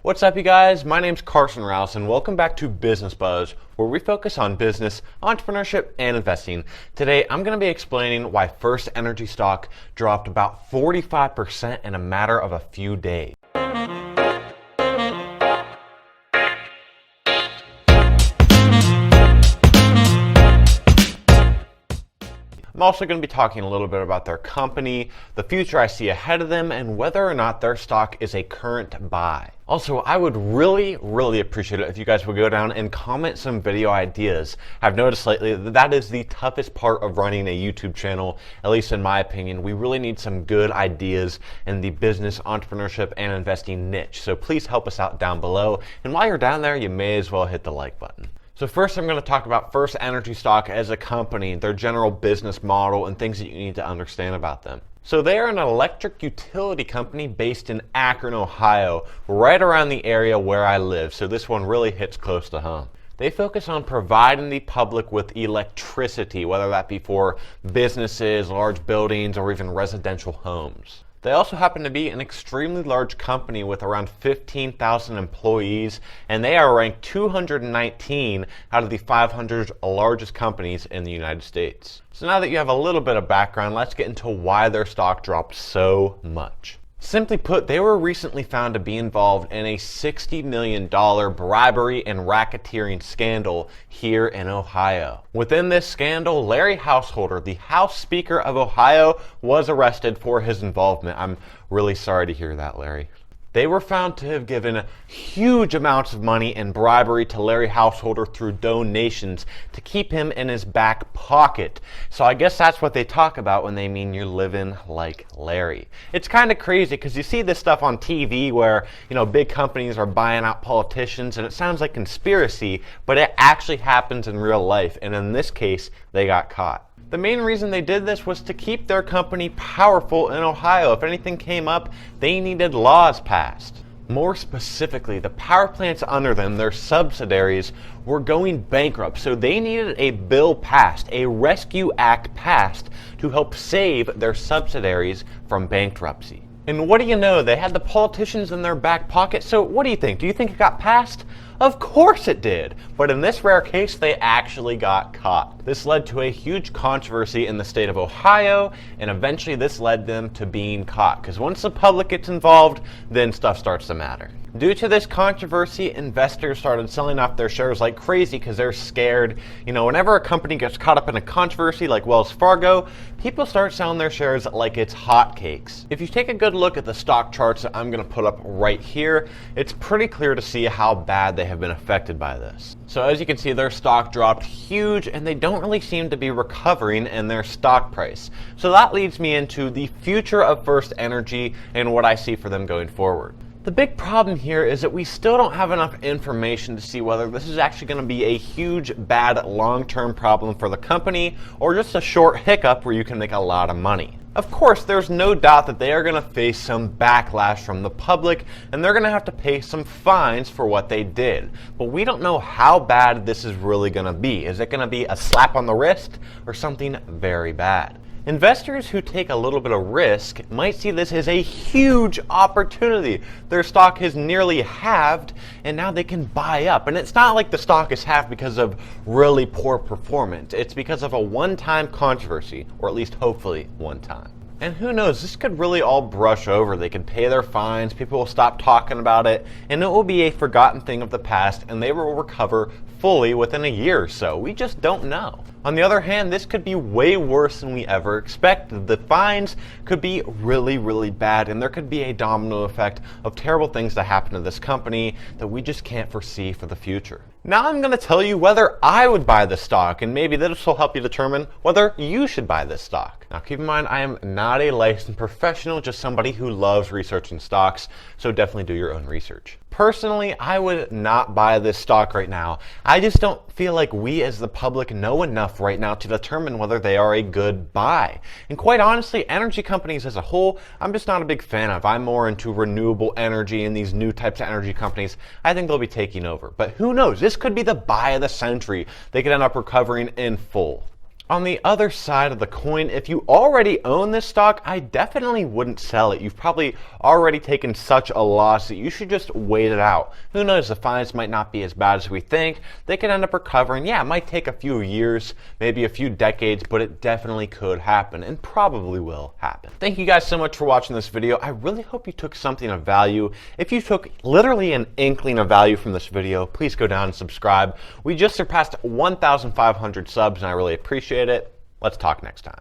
What's up, you guys? My name's Carson Rouse, and welcome back to Business Buzz, where we focus on business, entrepreneurship, and investing. Today, I'm going to be explaining why FirstEnergy stock dropped about 45% in a matter of a few days. I'm also going to be talking a little bit about their company, the future I see ahead of them, and whether or not their stock is a current buy. Also, I would really appreciate it if you guys would go down and comment some video ideas. I've noticed lately that is the toughest part of running a YouTube channel, at least in my opinion. We really need some good ideas in the business, entrepreneurship, and investing niche. So please help us out down below. And while you're down there, you may as well hit the like button. So first, I'm going to talk about FirstEnergy stock as a company, their general business model, and things that you need to understand about them. So they are an electric utility company based in Akron, Ohio, right around the area where I live. So this one really hits close to home. They focus on providing the public with electricity, whether that be for businesses, large buildings, or even residential homes. They also happen to be an extremely large company with around 15,000 employees, and they are ranked 219 out of the 500 largest companies in the United States. So now that you have a little bit of background, let's get into why their stock dropped so much. Simply put, they were recently found to be involved in a $60 million bribery and racketeering scandal here in Ohio. Within this scandal, Larry Householder, the House Speaker of Ohio, was arrested for his involvement. I'm really sorry to hear that, Larry. They were found to have given huge amounts of money in bribery to Larry Householder through donations to keep him in his back pocket. So I guess that's what they talk about when they mean you're living like Larry. It's kind of crazy because you see this stuff on TV where, big companies are buying out politicians, and it sounds like conspiracy, but it actually happens in real life. And in this case, they got caught. The main reason they did this was to keep their company powerful in Ohio. If anything came up, they needed laws passed. More specifically, the power plants under them, their subsidiaries, were going bankrupt. So they needed a bill passed, a rescue act passed, to help save their subsidiaries from bankruptcy. And what do you know? They had the politicians in their back pocket. So what do you think? Do you think it got passed? Of course it did. But in this rare case, they actually got caught. This led to a huge controversy in the state of Ohio, and eventually this led them to being caught. Because once the public gets involved, then stuff starts to matter. Due to this controversy, investors started selling off their shares like crazy because they're scared. Whenever a company gets caught up in a controversy like Wells Fargo, people start selling their shares like it's hotcakes. If you take a good look at the stock charts that I'm going to put up right here, it's pretty clear to see how bad they have been affected by this. So as you can see, their stock dropped huge, and they don't really seem to be recovering in their stock price. So that leads me into the future of FirstEnergy and what I see for them going forward. The big problem here is that we still don't have enough information to see whether this is actually going to be a huge, bad, long-term problem for the company or just a short hiccup where you can make a lot of money. Of course, there's no doubt that they are going to face some backlash from the public, and they're going to have to pay some fines for what they did. But we don't know how bad this is really going to be. Is it going to be a slap on the wrist or something very bad? Investors who take a little bit of risk might see this as a huge opportunity. Their stock has nearly halved, and now they can buy up. And it's not like the stock is halved because of really poor performance. It's because of a one-time controversy, or at least hopefully one time. And who knows, this could really all brush over. They could pay their fines, people will stop talking about it, and it will be a forgotten thing of the past, and they will recover fully within a year or so. We just don't know. On the other hand, this could be way worse than we ever expected. The fines could be really bad, and there could be a domino effect of terrible things that happen to this company that we just can't foresee for the future. Now I'm going to tell you whether I would buy this stock, and maybe this will help you determine whether you should buy this stock. Now keep in mind, I am not a licensed professional, just somebody who loves researching stocks, so definitely do your own research. Personally, I would not buy this stock right now. I just don't feel like we as the public know enough right now to determine whether they are a good buy. And quite honestly, energy companies as a whole, I'm just not a big fan of. I'm more into renewable energy and these new types of energy companies. I think they'll be taking over. But who knows? This could be the buy of the century. They could end up recovering in full. On the other side of the coin, if you already own this stock, I definitely wouldn't sell it. You've probably already taken such a loss that you should just wait it out. Who knows, the finance might not be as bad as we think. They could end up recovering. Yeah, it might take a few years, maybe a few decades, but it definitely could happen and probably will happen. Thank you guys so much for watching this video. I really hope you took something of value. If you took literally an inkling of value from this video, please go down and subscribe. We just surpassed 1,500 subs and I really appreciate it. Let's talk next time.